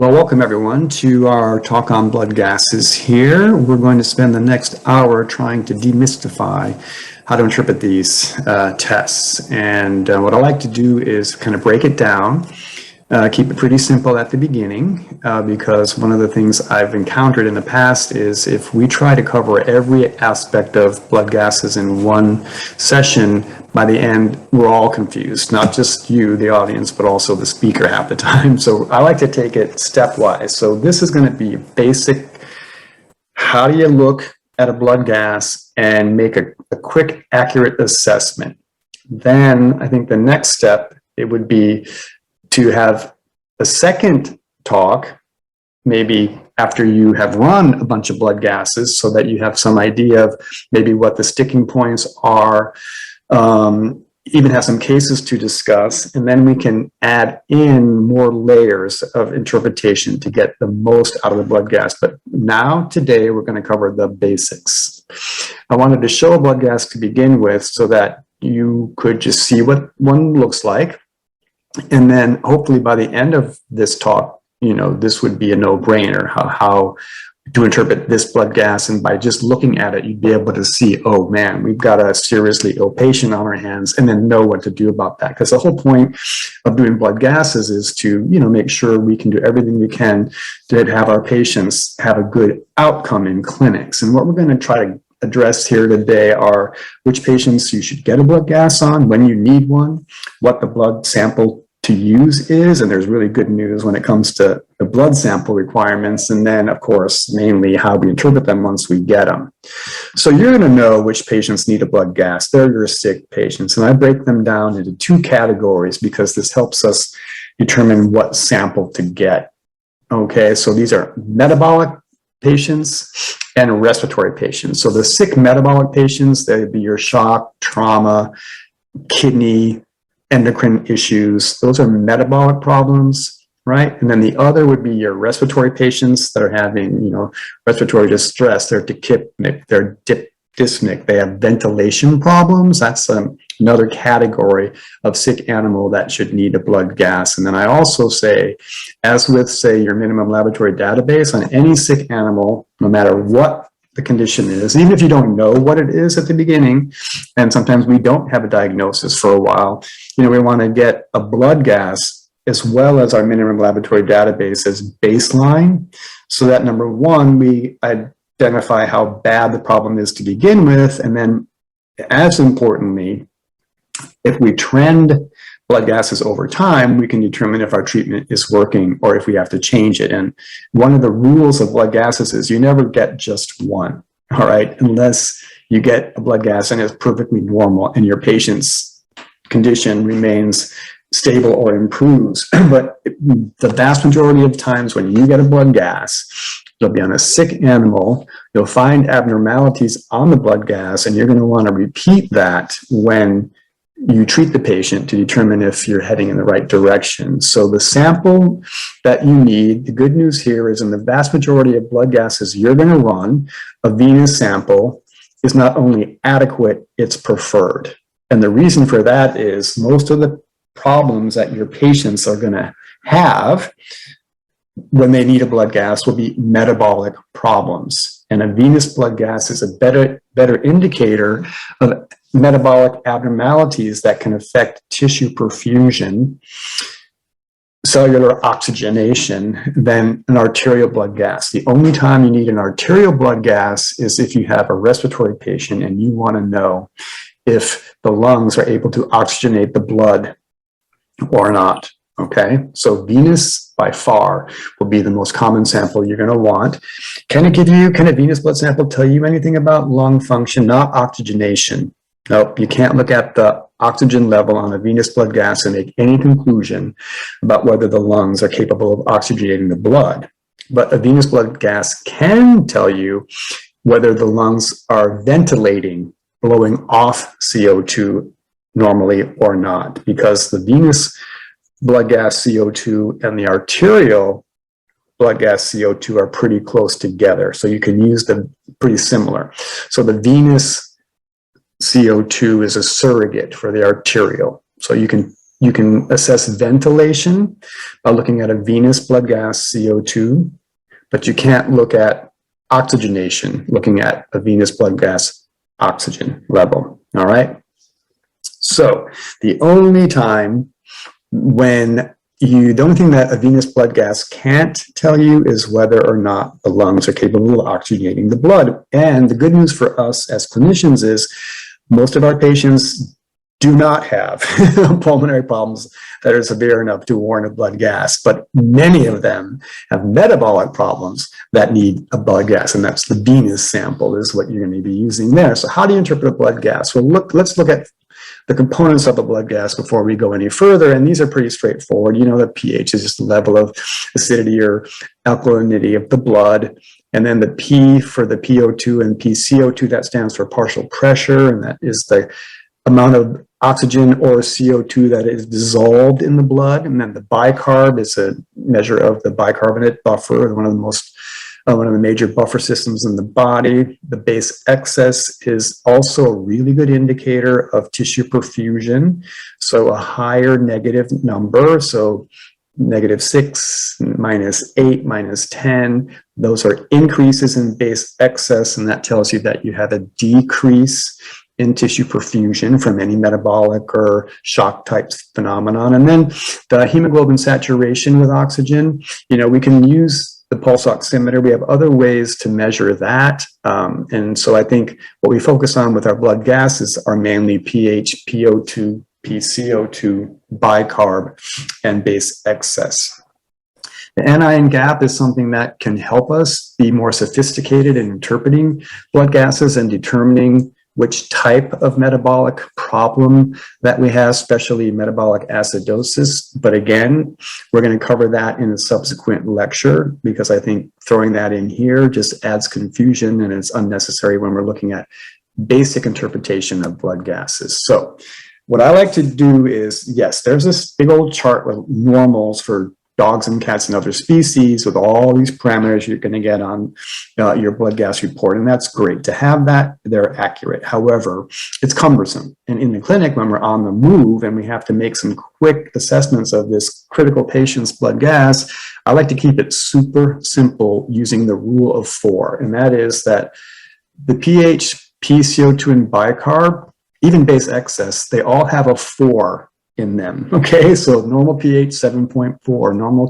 Well, welcome everyone to our talk on blood gases here. We're going to spend the next hour trying to demystify how to interpret these tests. And what I like to do is kind of break it down, keep it pretty simple at the beginning, because one of the things I've encountered in the past is if we try to cover every aspect of blood gases in one session, by the end, we're all confused, not just you, the audience, but also the speaker half the time. So I like to take it stepwise. So this is going to be basic. How do you look at a blood gas and make a quick, accurate assessment? Then I think the next step, it would be to have a second talk, maybe after you have run a bunch of blood gases, so that you have some idea of maybe what the sticking points are, even have some cases to discuss, and then we can add in more layers of interpretation to get the most out of the blood gas. But now, today, we're going to cover the basics. I wanted to show a blood gas to begin with so that you could just see what one looks like. And then hopefully by the end of this talk, you know, this would be a no-brainer, how to interpret this blood gas. And by just looking at it, you'd be able to see, oh man, we've got a seriously ill patient on our hands, and then know what to do about that. Because the whole point of doing blood gases is to, you know, make sure we can do everything we can to have our patients have a good outcome in clinics. And what we're going to try to address here today are which patients you should get a blood gas on, when you need one, what the blood sample to use is, and there's really good news when it comes to the blood sample requirements, and then of course mainly how we interpret them once we get them. So you're going to know which patients need a blood gas. They're your sick patients, and I break them down into two categories because this helps us determine what sample to get. Okay, so these are metabolic patients and respiratory patients. So the sick metabolic patients, they'd be your shock, trauma, kidney, endocrine issues. Those are metabolic problems, right? And then the other would be your respiratory patients that are having, you know, respiratory distress. They're tachypneic, they're dyspneic, they have ventilation problems. That's another category of sick animal that should need a blood gas. And then I also say, as with, say, your minimum laboratory database, on any sick animal, no matter what the condition is, even if you don't know what it is at the beginning, and sometimes we don't have a diagnosis for a while, you know, we want to get a blood gas as well as our minimum laboratory database as baseline, so that number one, we identify how bad the problem is to begin with, and then as importantly, if we trend blood gases over time, we can determine if our treatment is working or if we have to change it. And one of the rules of blood gases is you never get just one, all right, unless you get a blood gas and it's perfectly normal and your patient's condition remains stable or improves. But the vast majority of times when you get a blood gas, you'll be on a sick animal, you'll find abnormalities on the blood gas, and you're going to want to repeat that when you treat the patient to determine if you're heading in the right direction. So the sample that you need, the good news here is in the vast majority of blood gases you're going to run, a venous sample is not only adequate, it's preferred. And the reason for that is most of the problems that your patients are going to have when they need a blood gas will be metabolic problems. And a venous blood gas is a better indicator of metabolic abnormalities that can affect tissue perfusion, cellular oxygenation, than an arterial blood gas. The only time you need an arterial blood gas is if you have a respiratory patient and you want to know if the lungs are able to oxygenate the blood or not. Okay, so venous by far will be the most common sample you're going to want. Can a venous blood sample tell you anything about lung function? Not oxygenation. Nope, you can't look at the oxygen level on a venous blood gas and make any conclusion about whether the lungs are capable of oxygenating the blood. But a venous blood gas can tell you whether the lungs are ventilating, blowing off CO2 normally or not, because the venous blood gas CO2 and the arterial blood gas CO2 are pretty close together. So you can use them pretty similar. So the venous CO2 is a surrogate for the arterial. So you can You can assess ventilation by looking at a venous blood gas CO2, but you can't look at oxygenation, looking at a venous blood gas oxygen level, all right? So the only time when the only thing that a venous blood gas can't tell you is whether or not the lungs are capable of oxygenating the blood. And the good news for us as clinicians is most of our patients do not have pulmonary problems that are severe enough to warrant a blood gas, but many of them have metabolic problems that need a blood gas, and that's the venous sample is what you're going to be using there. So how do you interpret a blood gas? Well, let's look at the components of a blood gas before we go any further, and these are pretty straightforward. You know that pH is just the level of acidity or alkalinity of the blood, and then the P for the PO2 and PCO2, that stands for partial pressure, and that is the amount of oxygen or CO2 that is dissolved in the blood. And then the bicarb is a measure of the bicarbonate buffer, one of the major buffer systems in the body. The base excess is also a really good indicator of tissue perfusion. So a higher negative number, so -6, -8, -10, those are increases in base excess, and that tells you that you have a decrease in tissue perfusion from any metabolic or shock type phenomenon. And then the hemoglobin saturation with oxygen, we can use the pulse oximeter. We have other ways to measure that. And so I think what we focus on with our blood gases are mainly pH, PO2, PCO2, bicarb, and base excess. The anion gap is something that can help us be more sophisticated in interpreting blood gases and determining which type of metabolic problem that we have, especially metabolic acidosis. But again, we're going to cover that in a subsequent lecture, because I think throwing that in here just adds confusion and it's unnecessary when we're looking at basic interpretation of blood gases. So what I like to do is, yes, there's this big old chart with normals for dogs and cats and other species with all these parameters you're going to get on your blood gas report, and that's great to have that. They're accurate. However, it's cumbersome, and in the clinic when we're on the move and we have to make some quick assessments of this critical patient's blood gas, I like to keep it super simple using the rule of 4, and that is that the pH, PCO2, and bicarb, even base excess, they all have a 4 in them. Okay, so normal pH 7.4, normal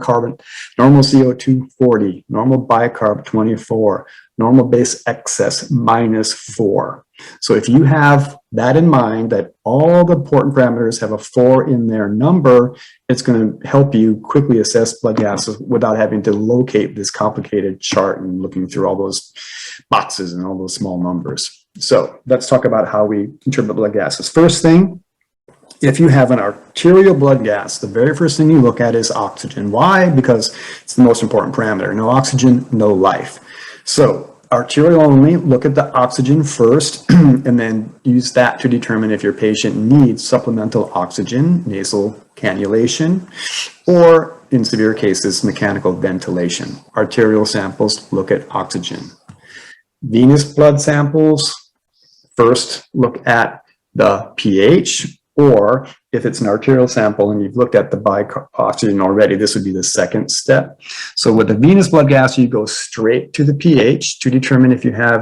CO2 40, normal bicarb 24, normal base excess -4. So if you have that in mind, that all the important parameters have a 4 in their number, it's going to help you quickly assess blood gases without having to locate this complicated chart and looking through all those boxes and all those small numbers. So let's talk about how we interpret blood gases. First thing, if you have an arterial blood gas, the very first thing you look at is oxygen. Why? Because it's the most important parameter. No oxygen, no life. So arterial only, look at the oxygen first, and then use that to determine if your patient needs supplemental oxygen, nasal cannulation, or in severe cases, mechanical ventilation. Arterial samples, look at oxygen. Venous blood samples, first look at the pH, or if it's an arterial sample and you've looked at the oxygen already, this would be the second step. So with the venous blood gas, you go straight to the pH to determine if you have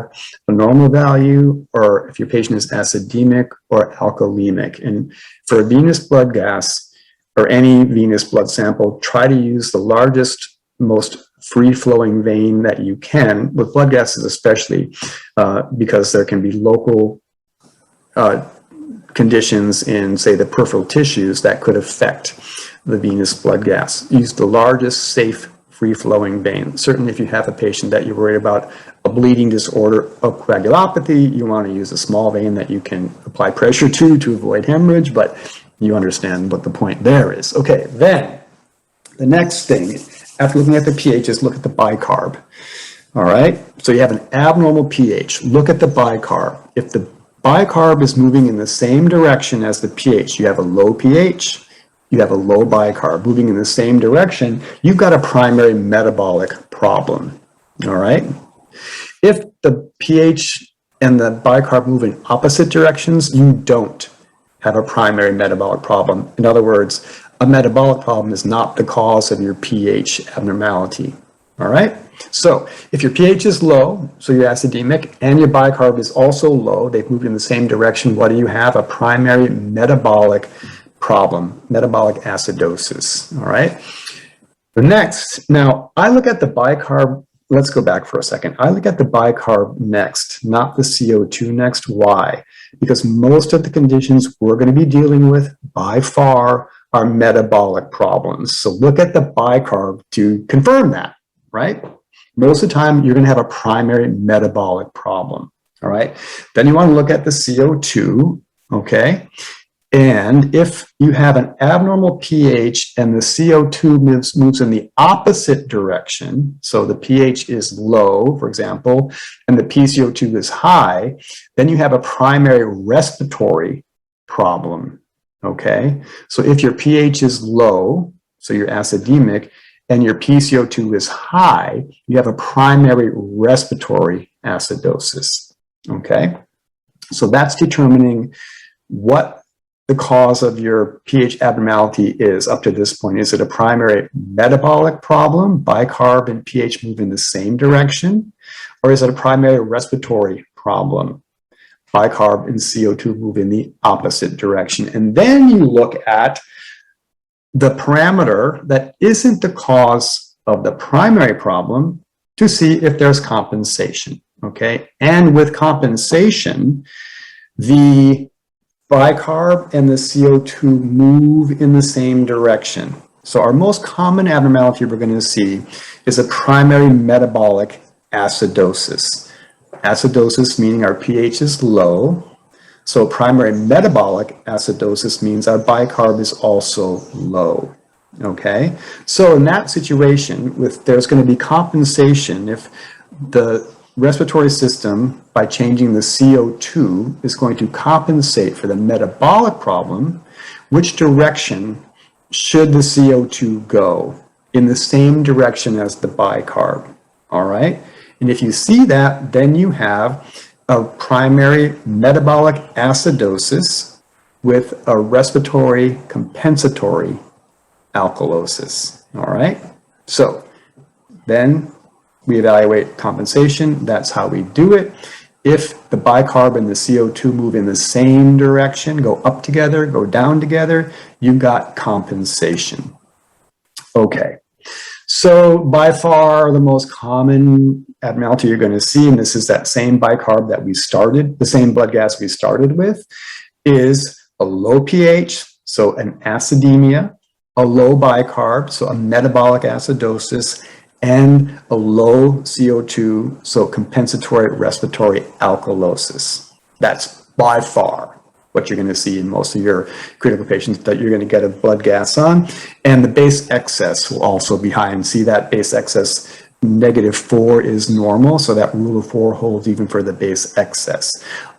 a normal value or if your patient is acidemic or alkalemic. And for a venous blood gas or any venous blood sample, try to use the largest, most free-flowing vein that you can, with blood gases especially, because there can be local conditions in, say, the peripheral tissues that could affect the venous blood gas. Use the largest, safe, free-flowing vein. Certainly if you have a patient that you're worried about a bleeding disorder of coagulopathy, you want to use a small vein that you can apply pressure to avoid hemorrhage, but you understand what the point there is. Okay, then the next thing, after looking at the pH, is look at the bicarb. All right, so you have an abnormal pH. Look at the bicarb. If the bicarb is moving in the same direction as the pH, you have a low pH, you have a low bicarb moving in the same direction, you've got a primary metabolic problem. All right, if the pH and the bicarb move in opposite directions, you don't. have a primary metabolic problem. In other words, a metabolic problem is not the cause of your pH abnormality. All right? So if your pH is low, so you're acidemic, and your bicarb is also low, they've moved in the same direction, what do you have? A primary metabolic problem, metabolic acidosis. All right? The next, now I look at the bicarb, let's go back for a second. I look at the bicarb next, not the CO2 next. Why? Because most of the conditions we're going to be dealing with by far are metabolic problems. So look at the bicarb to confirm that, right? Most of the time, you're going to have a primary metabolic problem, all right? Then you want to look at the CO2, okay? And if you have an abnormal pH and the CO2 moves in the opposite direction, so the pH is low, for example, and the PCO2 is high, then you have a primary respiratory problem, okay? So if your pH is low, so you're acidemic, and your PCO2 is high, you have a primary respiratory acidosis, okay? So that's determining what the cause of your pH abnormality is up to this point. Is it a primary metabolic problem, bicarb and pH move in the same direction? Or is it a primary respiratory problem, bicarb and CO2 move in the opposite direction? And then you look at the parameter that isn't the cause of the primary problem to see if there's compensation, okay? And with compensation, the bicarb and the CO2 move in the same direction. So our most common abnormality we're going to see is a primary metabolic acidosis. Acidosis meaning our pH is low. So primary metabolic acidosis means our bicarb is also low, okay? So in that situation, there's going to be compensation if the respiratory system, by changing the CO2, is going to compensate for the metabolic problem. Which direction should the CO2 go? In the same direction as the bicarb, all right? And if you see that, then you have a primary metabolic acidosis with a respiratory compensatory alkalosis, all right? So then we evaluate compensation. That's how we do it. If the bicarb and the CO2 move in the same direction, go up together, go down together, you've got compensation. Okay. So by far the most common abnormality you're going to see, and this is that same bicarb that we started, the same blood gas we started with, is a low pH, so an acidemia, a low bicarb, so a metabolic acidosis, and a low CO2, so compensatory respiratory alkalosis. That's by far what you're going to see in most of your critical patients that you're going to get a blood gas on. And the base excess will also be high. And see that base excess, -4 is normal, so that rule of 4 holds even for the base excess.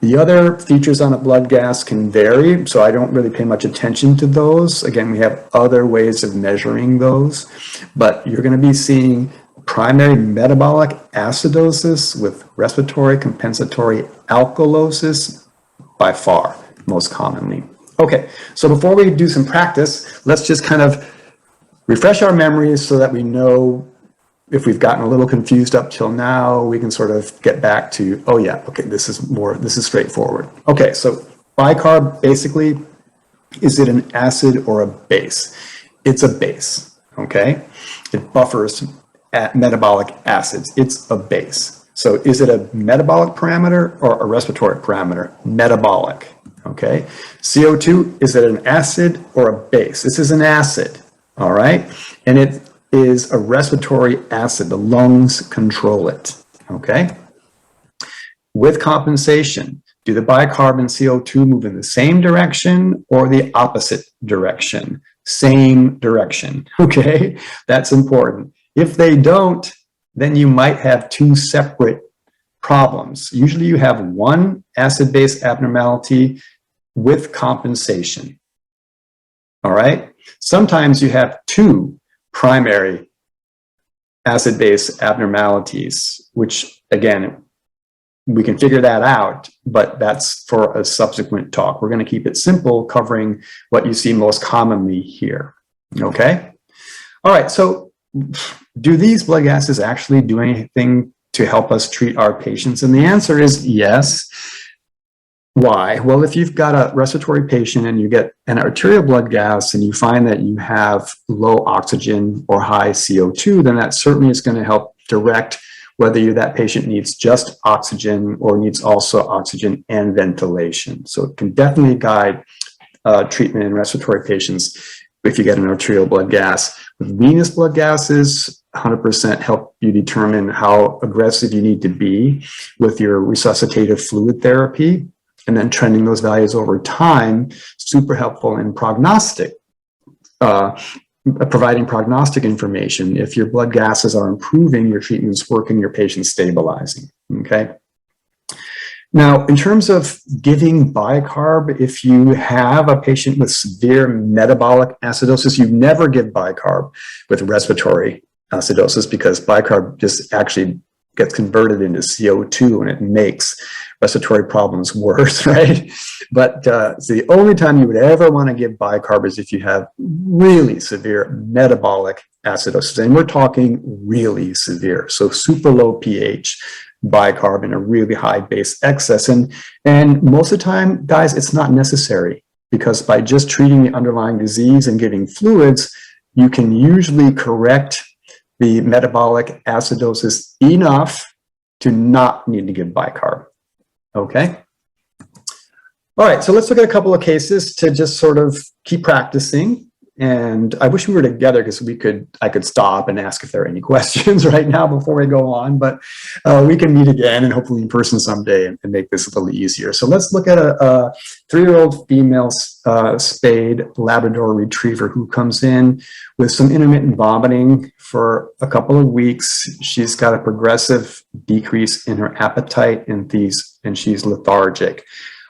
The other features on a blood gas can vary, so I don't really pay much attention to those. Again, we have other ways of measuring those, but you're going to be seeing primary metabolic acidosis with respiratory compensatory alkalosis by far most commonly. Okay, so before we do some practice, let's just kind of refresh our memories so that we know if we've gotten a little confused up till now, we can sort of get back to, oh yeah, okay, this is straightforward. Okay, so bicarb basically, is it an acid or a base? It's a base, okay? It buffers at metabolic acids. It's a base. So is it a metabolic parameter or a respiratory parameter? Metabolic, okay? CO2, is it an acid or a base? This is an acid, all right? And it is a respiratory acid. The lungs control it, okay? With compensation, do the bicarb and CO2 move in the same direction or the opposite direction? Same direction, okay? That's important. If they don't, then you might have two separate problems. Usually you have one acid-base abnormality with compensation, all right? Sometimes you have two primary acid-base abnormalities, which again, we can figure that out, but that's for a subsequent talk. We're going to keep it simple, covering what you see most commonly here. Okay? All right, so do these blood gases actually do anything to help us treat our patients? And the answer is yes. Why? Well, if you've got a respiratory patient and you get an arterial blood gas and you find that you have low oxygen or high CO2, then that certainly is going to help direct whether that patient needs just oxygen or needs also oxygen and ventilation. So it can definitely guide treatment in respiratory patients if you get an arterial blood gas. With venous blood gases, 100% help you determine how aggressive you need to be with your resuscitative fluid therapy, and then trending those values over time, super helpful in prognostic, providing prognostic information. If your blood gases are improving, your treatment's working, your patient's stabilizing, okay? Now, in terms of giving bicarb, if you have a patient with severe metabolic acidosis, you never give bicarb with respiratory acidosis, because bicarb just actually gets converted into CO2 and it makes respiratory problems worse, right? But so the only time you would ever want to give bicarb is if you have really severe metabolic acidosis, and we're talking really severe, so super low pH, bicarb, and a really high base excess. And most of the time, guys, it's not necessary, because by just treating the underlying disease and giving fluids, you can usually correct the metabolic acidosis enough to not need to give bicarb. Okay. All right, so let's look at a couple of cases to just sort of keep practicing. And I wish we were together, because I could stop and ask if there are any questions right now before we go on, but we can meet again and hopefully in person someday and make this a little easier. So let's look at a 3-year-old female spayed Labrador retriever who comes in with some intermittent vomiting for a couple of weeks. She's got a progressive decrease in her appetite and she's lethargic.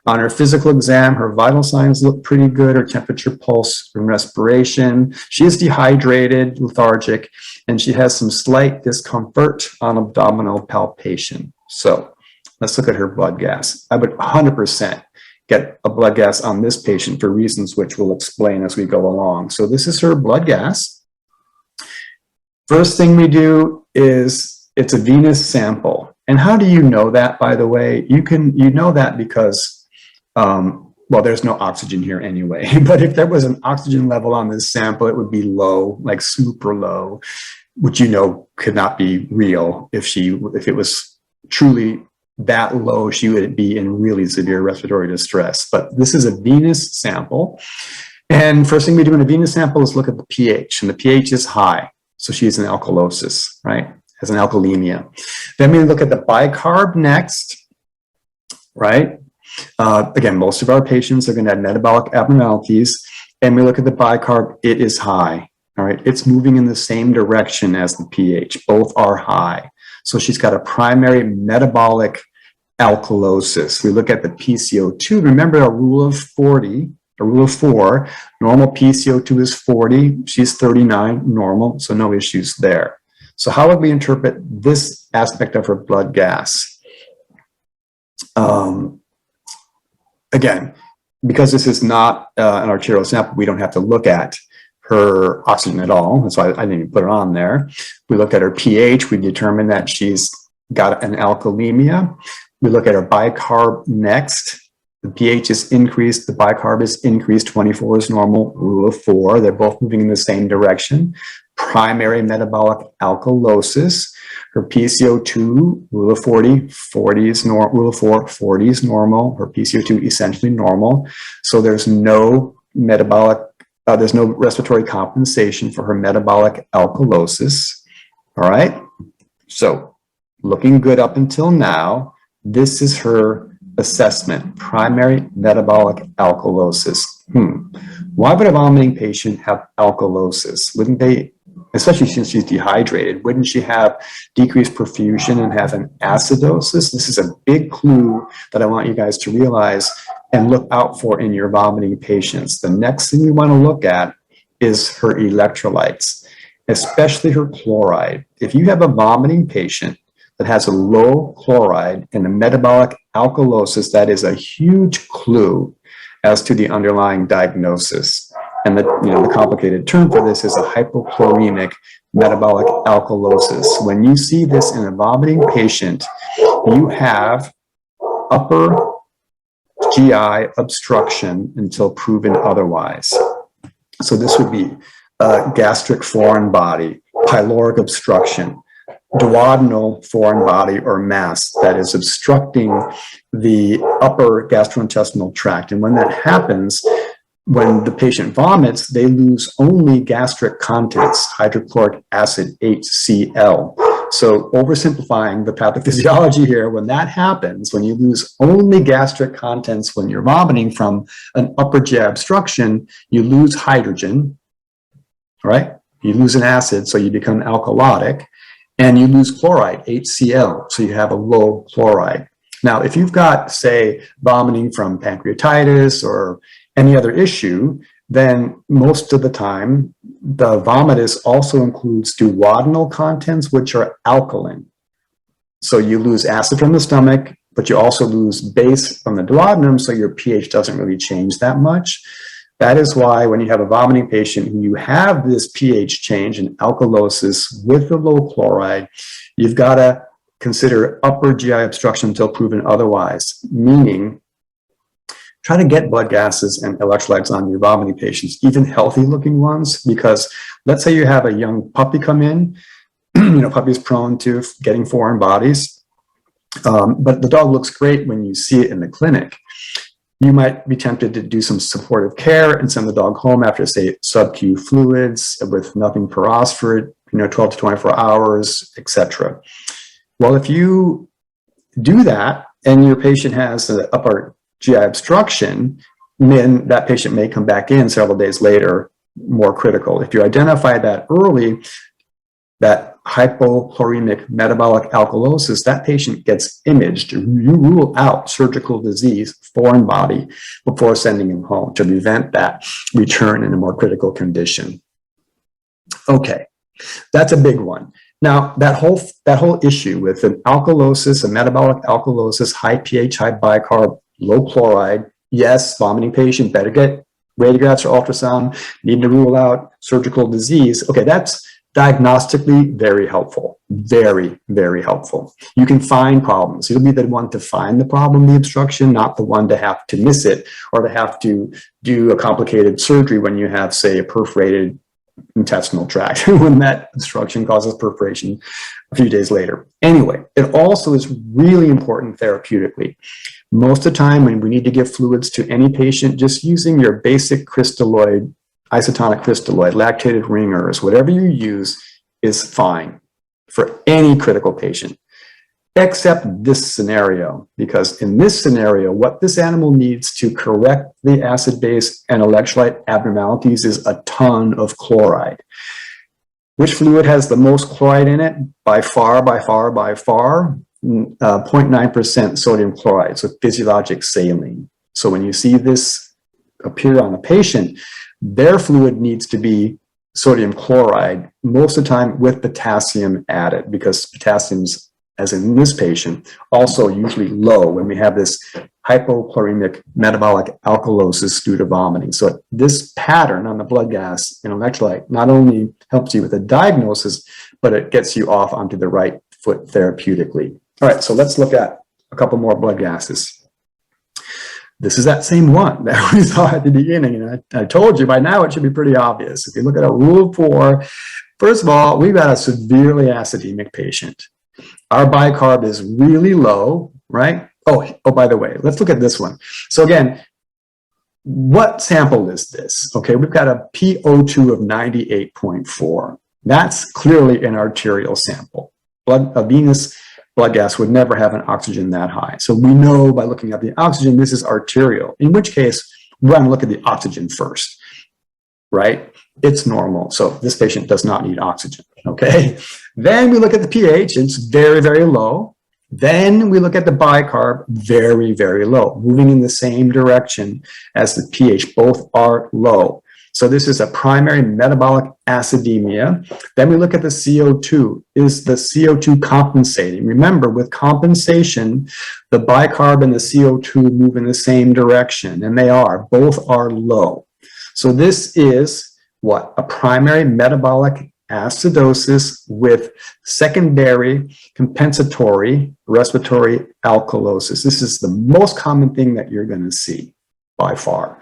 On her physical exam, her vital signs look pretty good, her temperature, pulse, and respiration. She is dehydrated, lethargic, and she has some slight discomfort on abdominal palpation. So let's look at her blood gas. I would 100% get a blood gas on this patient for reasons which we'll explain as we go along. So this is her blood gas. First thing we do is it's a venous sample. And how do you know that, by the way? You know that because well, there's no oxygen here anyway, but if there was an oxygen level on this sample, it would be low, like super low, which could not be real. If it was truly that low, she would be in really severe respiratory distress. But this is a venous sample. And first thing we do in a venous sample is look at the pH, and the pH is high. So she's in alkalosis, right? Has an alkalemia. Then we look at the bicarb next, right? Again, most of our patients are going to have metabolic abnormalities, and we look at the bicarb, it is high, all right? It's moving in the same direction as the pH. Both are high. So she's got a primary metabolic alkalosis. We look at the PCO2. Remember a rule of 40, a rule of 4. Normal PCO2 is 40. She's 39, normal, so no issues there. So how would we interpret this aspect of her blood gas? Again, because this is not an arterial sample, we don't have to look at her oxygen at all. That's why I didn't even put it on there. We look at her pH. We determine that she's got an alkalemia. We look at her bicarb next. The pH is increased. The bicarb is increased. 24 is normal. Rule of 4. They're both moving in the same direction. Primary metabolic alkalosis. Her PCO2, rule of 40, 40 is normal. Rule of 4, 40 is normal. Her PCO2 essentially normal. So there's no there's no respiratory compensation for her metabolic alkalosis. All right. So looking good up until now. This is her assessment, primary metabolic alkalosis. Why would a vomiting patient have alkalosis? Wouldn't they, especially since she's dehydrated, wouldn't she have decreased perfusion and have an acidosis? This is a big clue that I want you guys to realize and look out for in your vomiting patients. The next thing you want to look at is her electrolytes, especially her chloride. If you have a vomiting patient that has a low chloride and a metabolic alkalosis, that is a huge clue as to the underlying diagnosis. And the complicated term for this is a hypochloremic metabolic alkalosis. When you see this in a vomiting patient, you have upper GI obstruction until proven otherwise. So this would be gastric foreign body, pyloric obstruction, duodenal foreign body or mass that is obstructing the upper gastrointestinal tract. And when that happens, when the patient vomits, they lose only gastric contents, hydrochloric acid, HCl. So oversimplifying the pathophysiology here, when that happens, when you lose only gastric contents when you're vomiting from an upper GI obstruction, you lose hydrogen, right? You lose an acid, so you become alkalotic, and you lose chloride, HCl, so you have a low chloride. Now, if you've got, say, vomiting from pancreatitis or any other issue, then most of the time, the vomitus also includes duodenal contents, which are alkaline. So you lose acid from the stomach, but you also lose base from the duodenum, so your pH doesn't really change that much. That is why when you have a vomiting patient and you have this pH change in alkalosis with the low chloride, you've got to consider upper GI obstruction until proven otherwise, meaning try to get blood gases and electrolytes on your vomiting patients, even healthy looking ones, because let's say you have a young puppy come in, puppy's prone to getting foreign bodies, but the dog looks great when you see it in the clinic. You might be tempted to do some supportive care and send the dog home after, say, sub-Q fluids with nothing per os for 12 to 24 hours, etc. Well, if you do that and your patient has the upper GI obstruction, then that patient may come back in several days later, more critical. If you identify that early, that hypochloremic metabolic alkalosis, that patient gets imaged. You rule out surgical disease, foreign body, before sending him home to prevent that return in a more critical condition. Okay, that's a big one. Now, that whole issue with an alkalosis, a metabolic alkalosis, high pH, high bicarb, low chloride, yes, vomiting patient, better get radiographs or ultrasound, need to rule out surgical disease. Okay, that's diagnostically very helpful, very, very helpful. You can find problems. You'll be the one to find the problem, the obstruction, not the one to have to miss it or to have to do a complicated surgery when you have, say, a perforated intestinal tract, when that obstruction causes perforation a few days later. Anyway, it also is really important therapeutically. Most of the time when we need to give fluids to any patient, just using your basic crystalloid, isotonic crystalloid, lactated ringers, whatever you use is fine for any critical patient, except this scenario, because in this scenario, what this animal needs to correct the acid base and electrolyte abnormalities is a ton of chloride. Which fluid has the most chloride in it? By far, 0.9% sodium chloride, so physiologic saline. So when you see this appear on a patient, their fluid needs to be sodium chloride, most of the time with potassium added, because potassium's, as in this patient, also usually low when we have this hypochloremic metabolic alkalosis due to vomiting. So this pattern on the blood gas and electrolyte not only helps you with the diagnosis, but it gets you off onto the right foot therapeutically. All right, so let's look at a couple more blood gases. This is that same one that we saw at the beginning, and I told you by now it should be pretty obvious. If you look at our rule of 4, first of all, we've got a severely acidemic patient. Our bicarb is really low, right? Oh, by the way, let's look at this one. So again, what sample is this? Okay, we've got a PO2 of 98.4. That's clearly an arterial sample. A venous blood gas would never have an oxygen that high. So we know by looking at the oxygen, this is arterial, in which case we're going to look at the oxygen first, right? It's normal. So this patient does not need oxygen, okay? Then we look at the pH, it's very, very low. Then we look at the bicarb, very, very low, moving in the same direction as the pH. Both are low. So this is a primary metabolic acidemia. Then we look at the CO2. Is the CO2 compensating? Remember, with compensation, the bicarb and the CO2 move in the same direction, and they are. Both are low. So this is what? A primary metabolic acidosis with secondary compensatory respiratory alkalosis. This is the most common thing that you're going to see by far.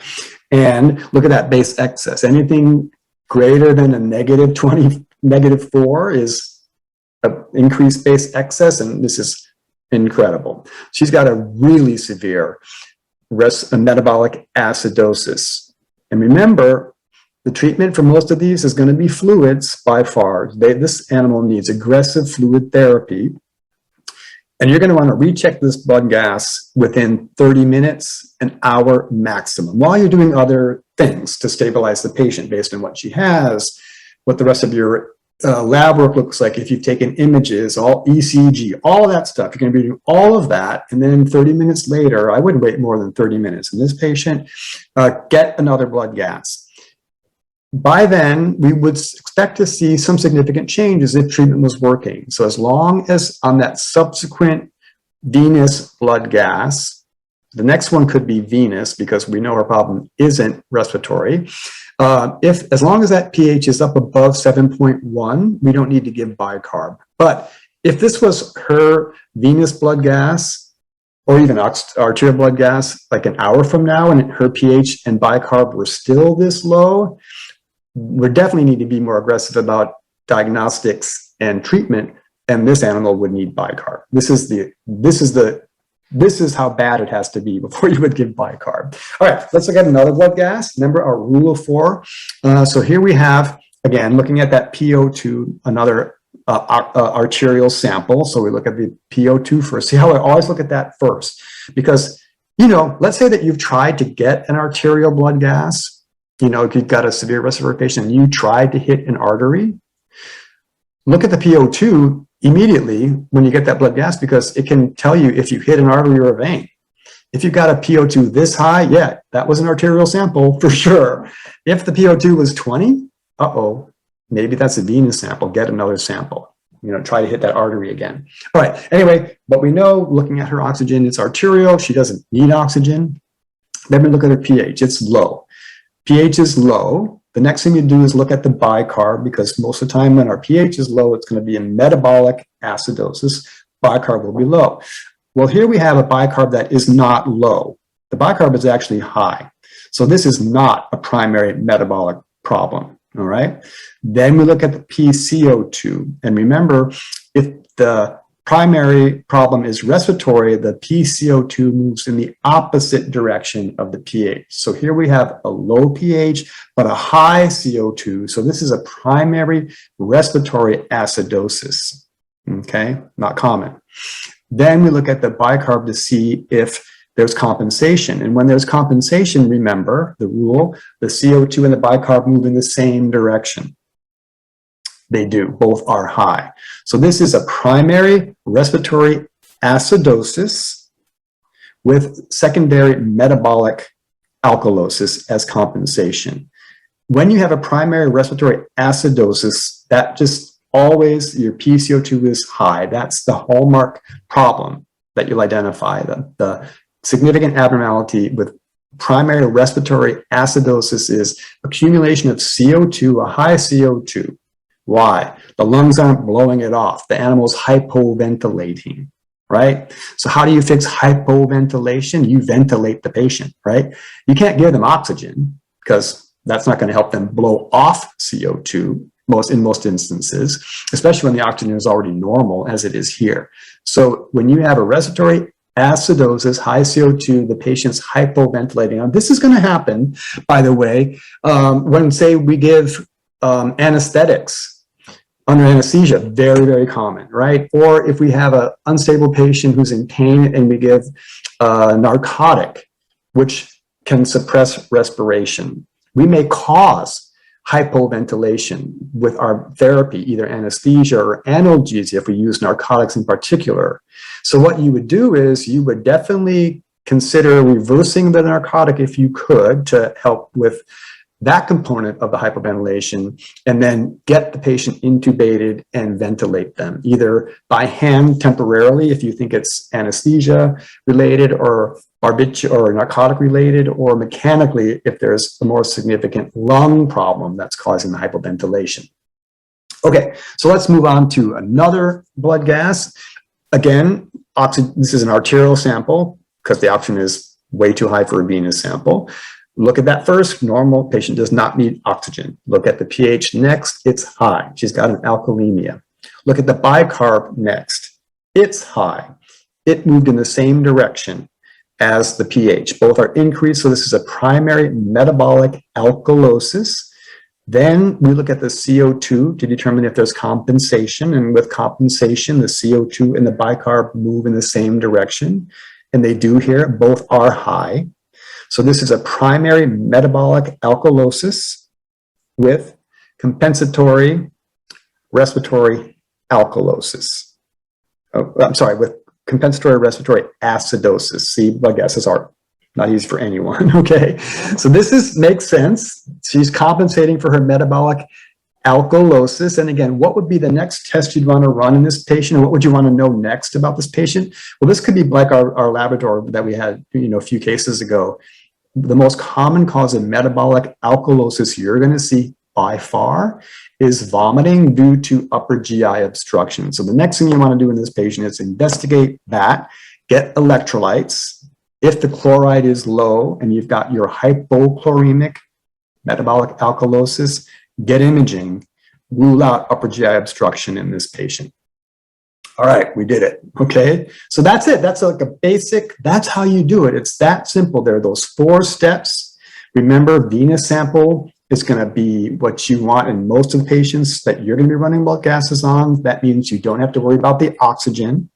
And look at that base excess. Anything greater than a negative 20, negative 4 is an increased base excess, and this is incredible. She's got a really severe metabolic acidosis. And remember, the treatment for most of these is going to be fluids by far. This animal needs aggressive fluid therapy. And you're going to want to recheck this blood gas within 30 minutes, an hour maximum, while you're doing other things to stabilize the patient based on what she has, what the rest of your lab work looks like, if you've taken images, all ECG, all of that stuff. You're going to be doing all of that. And then 30 minutes later, I wouldn't wait more than 30 minutes in this patient, get another blood gas. By then, we would expect to see some significant changes if treatment was working. So as long as on that subsequent venous blood gas, the next one could be venous because we know her problem isn't respiratory. As long as that pH is up above 7.1, we don't need to give bicarb. But if this was her venous blood gas or even arterial blood gas like an hour from now and her pH and bicarb were still this low, we definitely need to be more aggressive about diagnostics and treatment, and this animal would need bicarb. This is how bad it has to be before you would give bicarb. All right, let's look at another blood gas. Remember our rule of 4. So here we have, again, looking at that PO2, another arterial sample. So we look at the PO2 first. See how I always look at that first? Because, you know, let's say that you've tried to get an arterial blood gas. You know, if you've got a severe respiratory patient and you tried to hit an artery, look at the PO2 immediately when you get that blood gas because it can tell you if you hit an artery or a vein. If you've got a PO2 this high, yeah, that was an arterial sample for sure. If the PO2 was 20, maybe that's a venous sample. Get another sample. You know, try to hit that artery again. All right, anyway, but we know looking at her oxygen, it's arterial. She doesn't need oxygen. Then we look at her pH, it's low. pH is low. The next thing you do is look at the bicarb because most of the time when our pH is low, it's going to be a metabolic acidosis. Bicarb will be low. Well, here we have a bicarb that is not low. The bicarb is actually high. So this is not a primary metabolic problem, all right? Then we look at the PCO2. And remember, if the primary problem is respiratory, the PCO2 moves in the opposite direction of the pH. So here we have a low pH, but a high CO2. So this is a primary respiratory acidosis, okay? Not common. Then we look at the bicarb to see if there's compensation. And when there's compensation, remember the rule, the CO2 and the bicarb move in the same direction. They do, both are high. So this is a primary respiratory acidosis with secondary metabolic alkalosis as compensation. When you have a primary respiratory acidosis, that just always, your PCO2 is high. That's the hallmark problem that you'll identify. The significant abnormality with primary respiratory acidosis is accumulation of CO2, a high CO2. Why? The lungs aren't blowing it off. The animal's hypoventilating, right? So how do you fix hypoventilation? You ventilate the patient, right? You can't give them oxygen because that's not going to help them blow off CO2 in most instances, especially when the oxygen is already normal as it is here. So when you have a respiratory acidosis, high CO2, the patient's hypoventilating. Now, this is going to happen, by the way, when, say, we give anesthetics under anesthesia, very, very common, right? Or if we have an unstable patient who's in pain and we give a narcotic, which can suppress respiration, we may cause hypoventilation with our therapy, either anesthesia or analgesia, if we use narcotics in particular. So what you would do is you would definitely consider reversing the narcotic if you could to help with that component of the hyperventilation, and then get the patient intubated and ventilate them, either by hand temporarily if you think it's anesthesia related or barbiturate or narcotic related, or mechanically if there's a more significant lung problem that's causing the hypoventilation. Okay, so let's move on to another blood gas. Again, this is an arterial sample because the oxygen is way too high for a venous sample. Look at that first. Normal patient does not need oxygen. Look at the pH next. It's high. She's got an alkalemia. Look at the bicarb next. It's high. It moved in the same direction as the pH. Both are increased. So this is a primary metabolic alkalosis. Then we look at the CO2 to determine if there's compensation. And with compensation, the CO2 and the bicarb move in the same direction. And they do here. Both are high. So this is a primary metabolic alkalosis with compensatory respiratory alkalosis. Oh, I'm sorry, with compensatory respiratory acidosis. See, blood gases are not easy for anyone, okay? So this makes sense. She's compensating for her metabolic alkalosis. And again, what would be the next test you'd want to run in this patient? And what would you want to know next about this patient? Well, this could be like our Labrador that we had, a few cases ago. The most common cause of metabolic alkalosis you're going to see by far is vomiting due to upper GI obstruction. So the next thing you want to do in this patient is investigate that, get electrolytes. If the chloride is low and you've got your hypochloremic metabolic alkalosis, get imaging, rule out upper GI obstruction in this patient. All right, we did it, okay? So that's it, that's like a basic, that's how you do it. It's that simple. There are those 4 steps. Remember, venous sample is gonna be what you want in most of the patients that you're gonna be running blood gases on. That means you don't have to worry about the oxygen.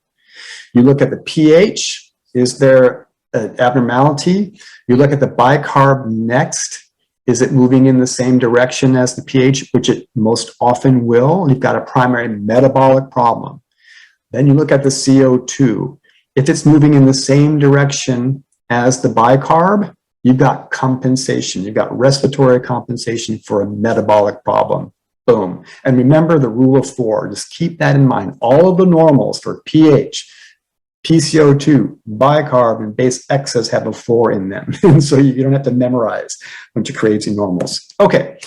You look at the pH, is there an abnormality? You look at the bicarb next. Is it moving in the same direction as the pH, which it most often will? And you've got a primary metabolic problem. Then you look at the CO2. If it's moving in the same direction as the bicarb, you've got compensation. You've got respiratory compensation for a metabolic problem. Boom. And remember the rule of 4. Just keep that in mind. All of the normals for pH, PCO2, bicarb, and base excess have a 4 in them. And so you don't have to memorize a bunch of crazy normals. Okay.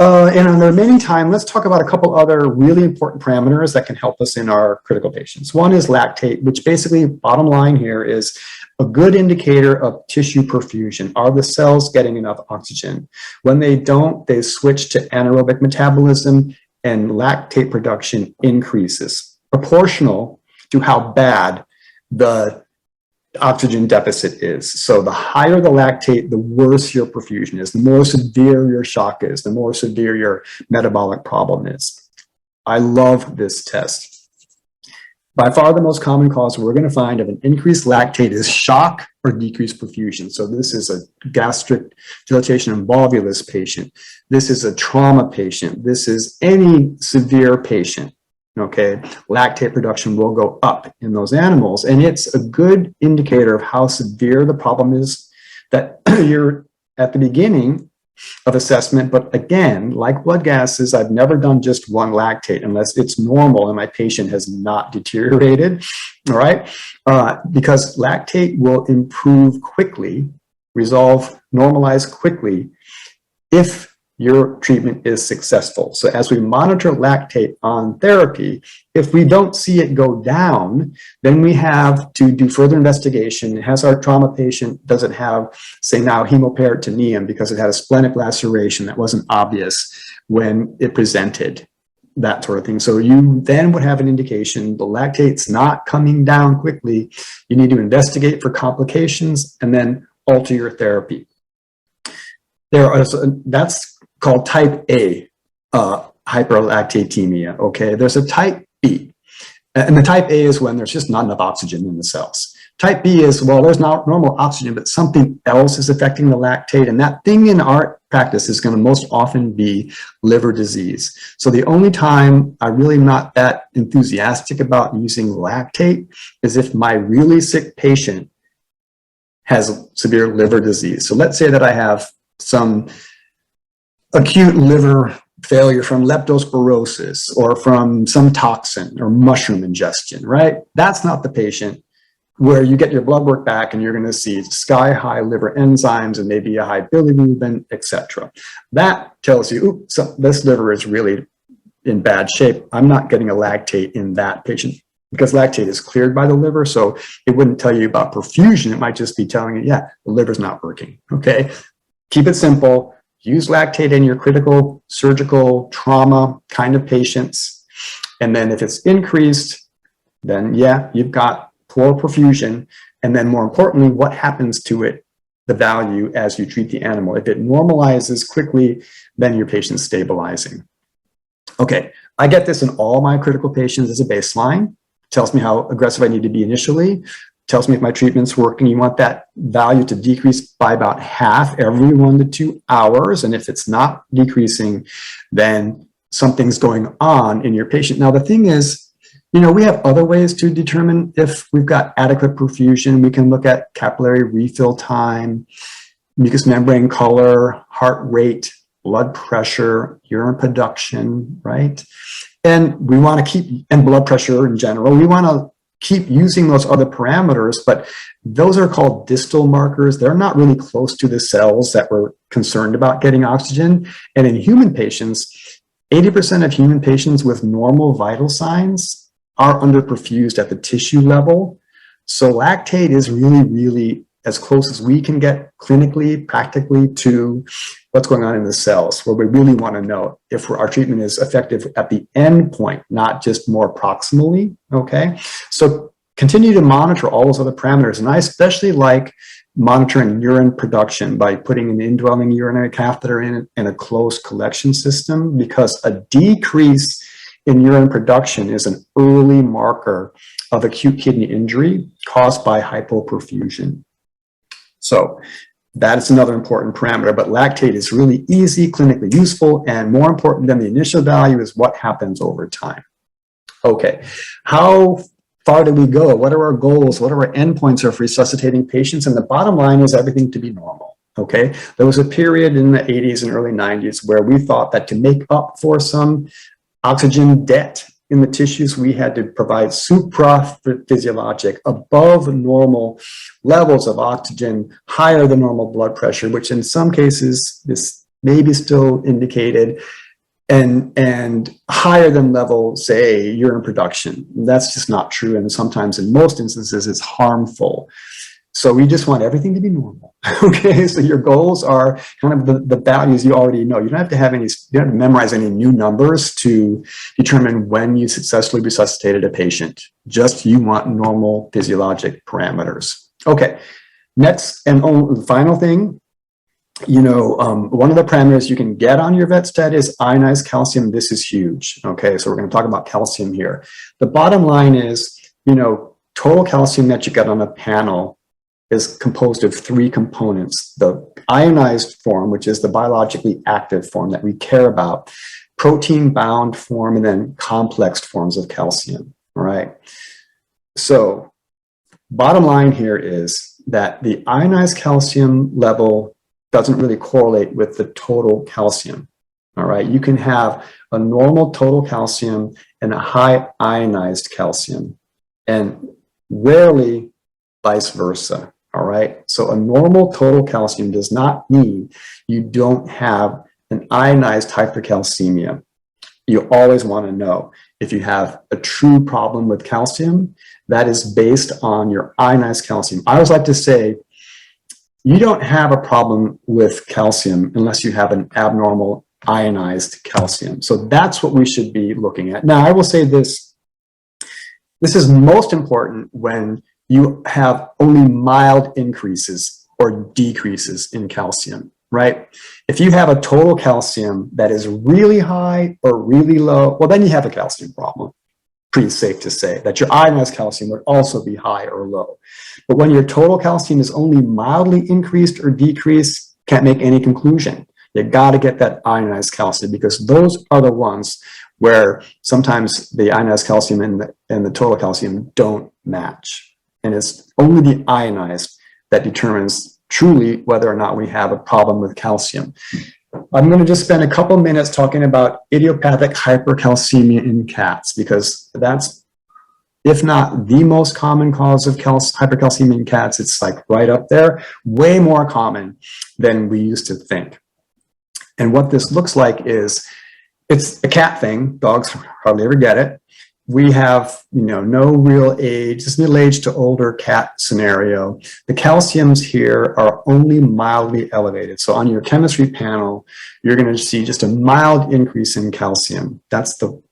And in the remaining time, let's talk about a couple other really important parameters that can help us in our critical patients. One is lactate, which basically, bottom line here, is a good indicator of tissue perfusion. Are the cells getting enough oxygen? When they don't, they switch to anaerobic metabolism and lactate production increases, proportional to how bad the oxygen deficit is. So the higher the lactate, the worse your perfusion is, the more severe your shock is, the more severe your metabolic problem is. I love this test. By far the most common cause we're going to find of an increased lactate is shock or decreased perfusion. So this is a gastric dilatation and volvulus patient. This is a trauma patient. This is any severe patient. Okay, lactate production will go up in those animals, and it's a good indicator of how severe the problem is that you're at the beginning of assessment. But again, like blood gases, I've never done just one lactate unless it's normal and my patient has not deteriorated, all right? Because lactate will improve quickly, resolve, normalize quickly if your treatment is successful. So as we monitor lactate on therapy, if we don't see it go down, then we have to do further investigation. Has our trauma patient, does it have, say now, hemoperitoneum because it had a splenic laceration that wasn't obvious when it presented, that sort of thing. So you then would have an indication the lactate's not coming down quickly. You need to investigate for complications and then alter your therapy. That's called type A hyperlactatemia, okay? There's a type B, and the type A is when there's just not enough oxygen in the cells. Type B is, well, there's not normal oxygen, but something else is affecting the lactate, and that thing in our practice is going to most often be liver disease. So the only time I really am not that enthusiastic about using lactate is if my really sick patient has severe liver disease. So let's say that I have some acute liver failure from leptospirosis or from some toxin or mushroom ingestion, right? That's not the patient where you get your blood work back and you're going to see sky high liver enzymes and maybe a high bilirubin, etc. That tells you, oops, so this liver is really in bad shape. I'm not getting a lactate in that patient because lactate is cleared by the liver. So it wouldn't tell you about perfusion. It might just be telling you, yeah, the liver's not working. Okay. Keep it simple. Use lactate in your critical surgical trauma kind of patients. And then if it's increased, then yeah, you've got poor perfusion. And then more importantly, what happens to it, the value as you treat the animal. If it normalizes quickly, then your patient's stabilizing. Okay, I get this in all my critical patients as a baseline. Tells me how aggressive I need to be initially. Tells me if my treatment's working. You want that value to decrease by about half every 1 to 2 hours. And if it's not decreasing, then something's going on in your patient. Now, the thing is, you know, we have other ways to determine if we've got adequate perfusion. We can look at capillary refill time, mucous membrane color, heart rate, blood pressure, urine production, right? And we want to keep, and blood pressure in general, we want to keep using those other parameters, but those are called distal markers. They're not really close to the cells that we're concerned about getting oxygen. And in human patients, 80% of human patients with normal vital signs are underperfused at the tissue level. So lactate is really, really as close as we can get clinically, practically to what's going on in the cells, where we really want to know if our treatment is effective at the end point, not just more proximally, okay? So continue to monitor all those other parameters. And I especially like monitoring urine production by putting an indwelling urinary catheter in a closed collection system, because a decrease in urine production is an early marker of acute kidney injury caused by hypoperfusion. So that is another important parameter, but lactate is really easy, clinically useful, and more important than the initial value is what happens over time. Okay, how far do we go? What are our goals? What are our endpoints of resuscitating patients? And the bottom line is everything to be normal, okay? There was a period in the 80s and early 90s where we thought that to make up for some oxygen debt in the tissues, we had to provide supraphysiologic, above normal levels of oxygen, higher than normal blood pressure, which in some cases is maybe still indicated, and higher than level, say, urine production. That's just not true, and sometimes in most instances it's harmful. So we just want everything to be normal. Okay, so your goals are kind of the values you already know. You don't have to have any, you don't have to memorize any new numbers to determine when you successfully resuscitated a patient. Just you want normal physiologic parameters. Okay, next and final thing, you know, one of the parameters you can get on your VetStat is ionized calcium. This is huge. Okay, so we're going to talk about calcium here. The bottom line is, you know, total calcium that you get on a panel is composed of 3 components: the ionized form, which is the biologically active form that we care about, protein bound form, and then complex forms of calcium. All right. So bottom line here is that the ionized calcium level doesn't really correlate with the total calcium. All right. You can have a normal total calcium and a high ionized calcium, and rarely vice versa. All right, so a normal total calcium does not mean you don't have an ionized hypercalcemia. You always want to know if you have a true problem with calcium that is based on your ionized calcium. I always like to say, you don't have a problem with calcium unless you have an abnormal ionized calcium. So that's what we should be looking at. Now, I will say this is most important when you have only mild increases or decreases in calcium, right? If you have a total calcium that is really high or really low, well, then you have a calcium problem. Pretty safe to say that your ionized calcium would also be high or low. But when your total calcium is only mildly increased or decreased, can't make any conclusion. You got to get that ionized calcium, because those are the ones where sometimes the ionized calcium and the total calcium don't match. And it's only the ionized that determines truly whether or not we have a problem with calcium. I'm going to just spend a couple minutes talking about idiopathic hypercalcemia in cats, because that's, if not the most common cause of hypercalcemia in cats, it's like right up there, way more common than we used to think. And what this looks like is, it's a cat thing. Dogs hardly ever get it. We have, no real age, it's middle-aged to older cat scenario. The calciums here are only mildly elevated. So on your chemistry panel, you're going to see just a mild increase in calcium. That's the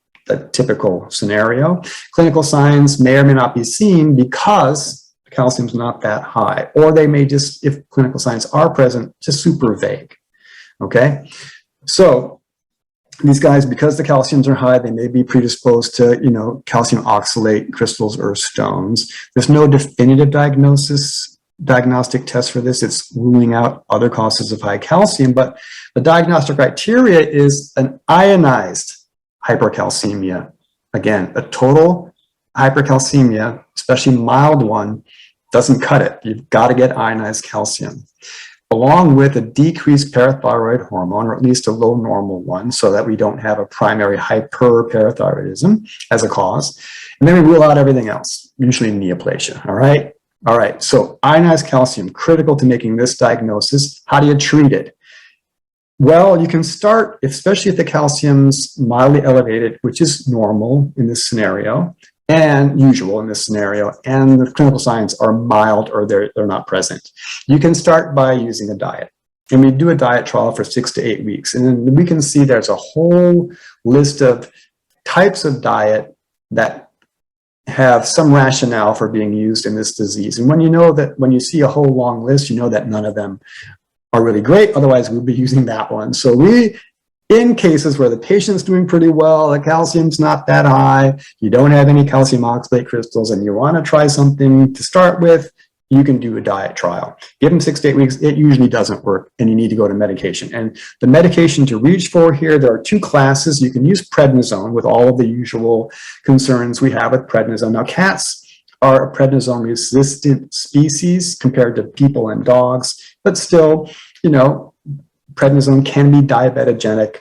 typical scenario. Clinical signs may or may not be seen because the calcium's not that high, or they may just, if clinical signs are present, just super vague. Okay, so these guys, because the calciums are high, they may be predisposed to, calcium oxalate crystals or stones. There's no definitive diagnostic test for this. It's ruling out other causes of high calcium, but the diagnostic criteria is an ionized hypercalcemia. Again, a total hypercalcemia, especially mild one, doesn't cut it. You've got to get ionized calcium, along with a decreased parathyroid hormone, or at least a low normal one, so that we don't have a primary hyperparathyroidism as a cause. And then we rule out everything else, usually neoplasia, all right? All right, so ionized calcium, critical to making this diagnosis. How do you treat it? Well, you can start, especially if the calcium's mildly elevated, which is normal in this scenario, and usual in this scenario, and the clinical signs are mild or they're not present. You can start by using a diet. And we do a diet trial for 6 to 8 weeks. And then we can see there's a whole list of types of diet that have some rationale for being used in this disease. And when you see a whole long list, you know that none of them are really great. Otherwise, we'll be using that one. So in cases where the patient's doing pretty well, the calcium's not that high, you don't have any calcium oxalate crystals, and you want to try something to start with, you can do a diet trial. Give them 6 to 8 weeks, it usually doesn't work, and you need to go to medication. And the medication to reach for here, there are 2 classes. You can use prednisone with all of the usual concerns we have with prednisone. Now, cats are a prednisone-resistant species compared to people and dogs, but still, prednisone can be diabetogenic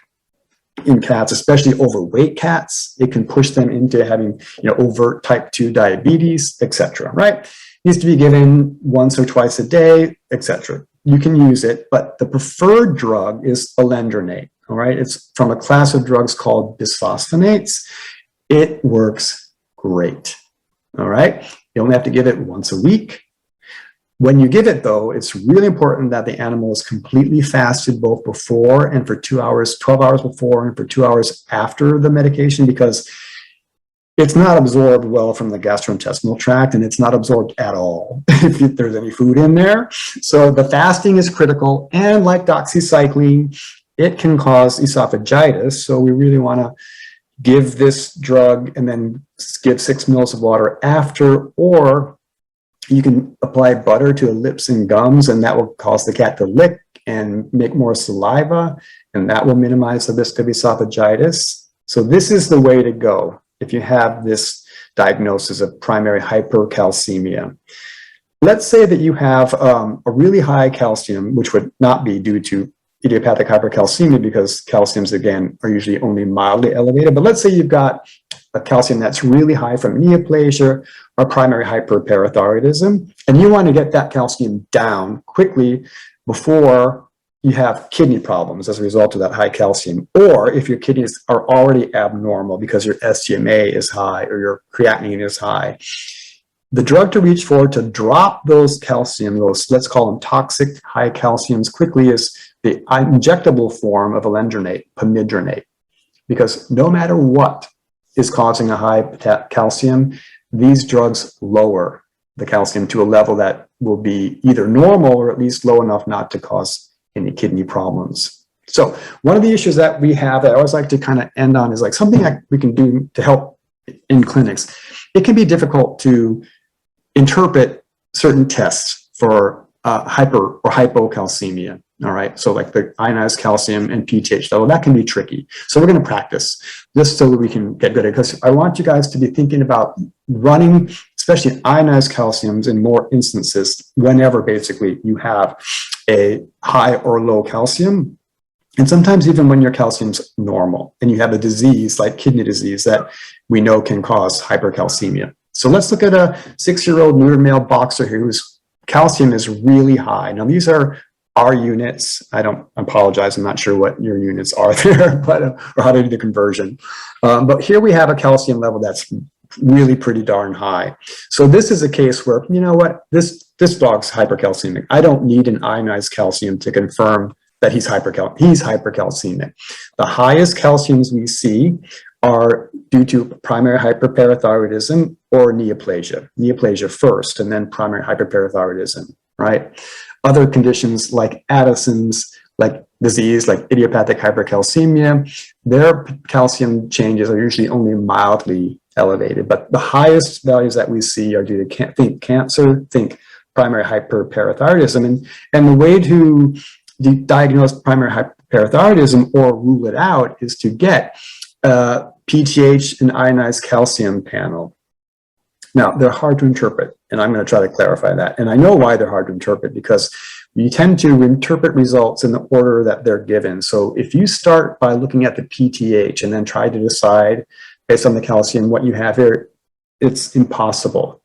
in cats, especially overweight cats. It can push them into having, overt type 2 diabetes, etc. Right? Needs to be given once or twice a day, etc. You can use it, but the preferred drug is alendronate. All right, it's from a class of drugs called bisphosphonates. It works great. All right, you only have to give it once a week. When you give it, though, it's really important that the animal is completely fasted both before and for 2 hours, 12 hours before and for 2 hours after the medication, because it's not absorbed well from the gastrointestinal tract, and it's not absorbed at all if there's any food in there. So the fasting is critical, and like doxycycline, it can cause esophagitis. So we really want to give this drug and then give 6 mils of water after, or you can apply butter to lips and gums, and that will cause the cat to lick and make more saliva, and that will minimize the risk of esophagitis. So this is the way to go if you have this diagnosis of primary hypercalcemia. Let's say that you have a really high calcium, which would not be due to idiopathic hypercalcemia because calciums, again, are usually only mildly elevated. But let's say you've got a calcium that's really high from neoplasia or primary hyperparathyroidism, and you want to get that calcium down quickly before you have kidney problems as a result of that high calcium, or if your kidneys are already abnormal because your SGMA is high or your creatinine is high. The drug to reach for to drop those calcium, those, let's call them toxic high calciums quickly, is the injectable form of alendronate, pamidronate, because no matter what is causing a high calcium, these drugs lower the calcium to a level that will be either normal or at least low enough not to cause any kidney problems. So one of the issues that we have that I always like to kind of end on is like something that we can do to help in clinics. It can be difficult to interpret certain tests for hyper or hypocalcemia. All right, so like the ionized calcium and PTH level, that can be tricky. So we're going to practice just so that we can get good at it, because I want you guys to be thinking about running, especially ionized calciums in more instances whenever basically you have a high or low calcium. And sometimes even when your calcium's normal and you have a disease like kidney disease that we know can cause hypercalcemia. So let's look at a 6-year-old neuter male boxer here whose calcium is really high. Now these are our units. I apologize, I'm not sure what your units are there, but or how to do the conversion. But here we have a calcium level that's really pretty darn high. So this is a case where, you know what, this dog's hypercalcemic. I don't need an ionized calcium to confirm that he's hypercalcemic. The highest calciums we see are due to primary hyperparathyroidism or neoplasia. Neoplasia first, and then primary hyperparathyroidism, right? Other conditions like Addison's, like disease, like idiopathic hypercalcemia, their calcium changes are usually only mildly elevated, but the highest values that we see are due to think cancer, think primary hyperparathyroidism, and the way to diagnose primary hyperparathyroidism or rule it out is to get PTH and ionized calcium panel. Now, they're hard to interpret, and I'm going to try to clarify that. And I know why they're hard to interpret, because you tend to interpret results in the order that they're given. So if you start by looking at the PTH and then try to decide based on the calcium what you have here, it's impossible.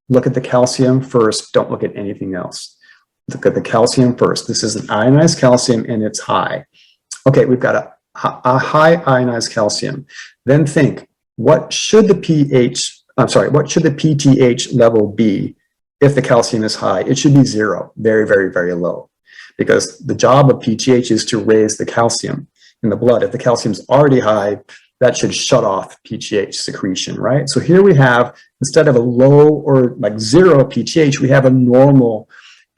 Look at the calcium first, don't look at anything else. Look at the calcium first. This is an ionized calcium and it's high. Okay, we've got a high ionized calcium. Then think, what should the PTH level be if the calcium is high? It should be 0, very, very, very low, because the job of PTH is to raise the calcium in the blood. If the calcium is already high, that should shut off PTH secretion, right? So here we have, instead of a low or like 0 PTH, we have a normal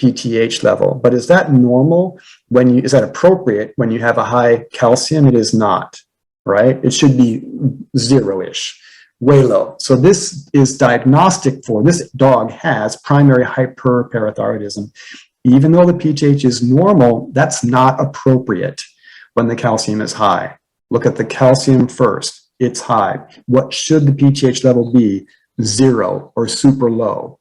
PTH level. But is that normal is that appropriate when you have a high calcium? It is not, right? It should be 0-ish. Way low. So this is diagnostic for this dog has primary hyperparathyroidism. Even though the PTH is normal, that's not appropriate when the calcium is high. Look at the calcium first. It's high. What should the PTH level be? 0 or super low.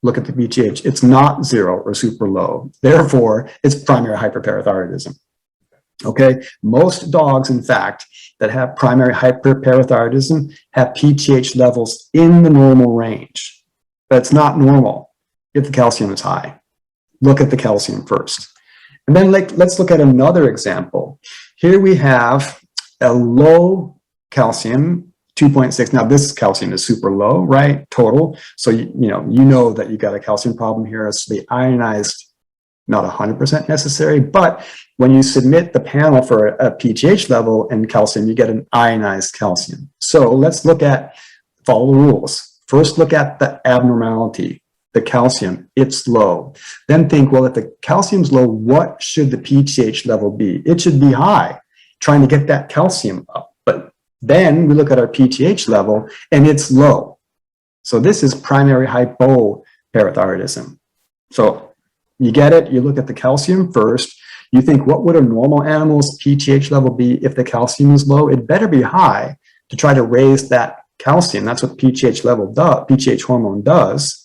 Look at the PTH. It's not 0 or super low. Therefore, it's primary hyperparathyroidism. Okay, most dogs, in fact, that have primary hyperparathyroidism have PTH levels in the normal range. But it's not normal if the calcium is high. Look at the calcium first. And then let's look at another example. Here we have a low calcium, 2.6. Now this calcium is super low, right? Total. So you know that you got a calcium problem here. So the ionized, not 100% necessary, but when you submit the panel for a PTH level and calcium, you get an ionized calcium. So let's follow the rules. First, look at the abnormality, the calcium, it's low. Then think, well, if the calcium's low, what should the PTH level be? It should be high, trying to get that calcium up. But then we look at our PTH level and it's low. So this is primary hypoparathyroidism. So you get it, you look at the calcium first, you think, what would a normal animal's PTH level be if the calcium is low? It better be high to try to raise that calcium. That's what PTH hormone does.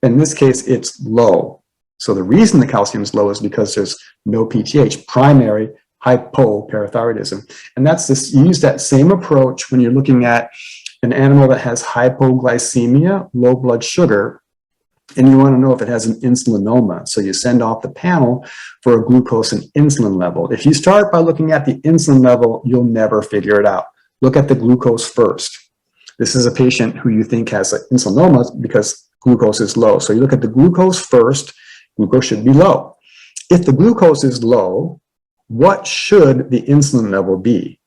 In this case, it's low. So the reason the calcium is low is because there's no PTH, primary hypoparathyroidism. And that's this, you use that same approach when you're looking at an animal that has hypoglycemia, low blood sugar, and you want to know if it has an insulinoma. So you send off the panel for a glucose and insulin level. If you start by looking at the insulin level, you'll never figure it out. Look at the glucose first. This is a patient who you think has an insulinoma because glucose is low. So you look at the glucose first, glucose should be low. If the glucose is low, what should the insulin level be?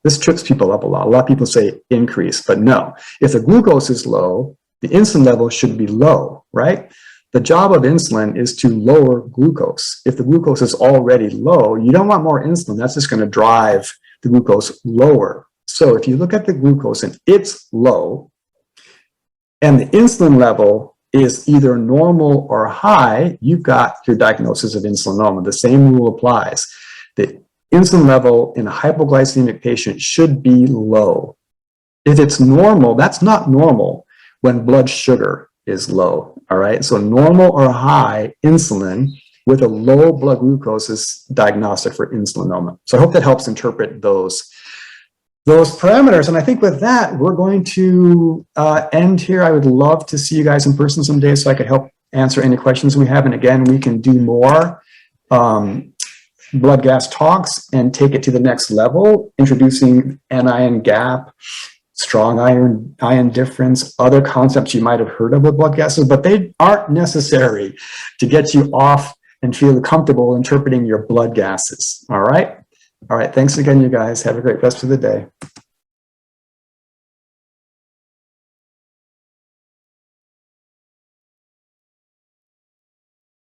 This trips people up a lot. A lot of people say increase, but no. If the glucose is low, the insulin level should be low, right? The job of insulin is to lower glucose. If the glucose is already low, you don't want more insulin. That's just going to drive the glucose lower. So if you look at the glucose and it's low, and the insulin level is either normal or high, you've got your diagnosis of insulinoma. The same rule applies. The insulin level in a hypoglycemic patient should be low. If it's normal, that's not normal when blood sugar is low, all right? So normal or high insulin with a low blood glucose is diagnostic for insulinoma. So I hope that helps interpret those parameters. And I think with that, we're going to end here. I would love to see you guys in person someday so I could help answer any questions we have. And again, we can do more blood gas talks and take it to the next level, introducing anion gap, strong ion difference, other concepts you might have heard of with blood gases, but they aren't necessary to get you off and feel comfortable interpreting your blood gases. All right. All right. Thanks again, you guys. Have a great rest of the day.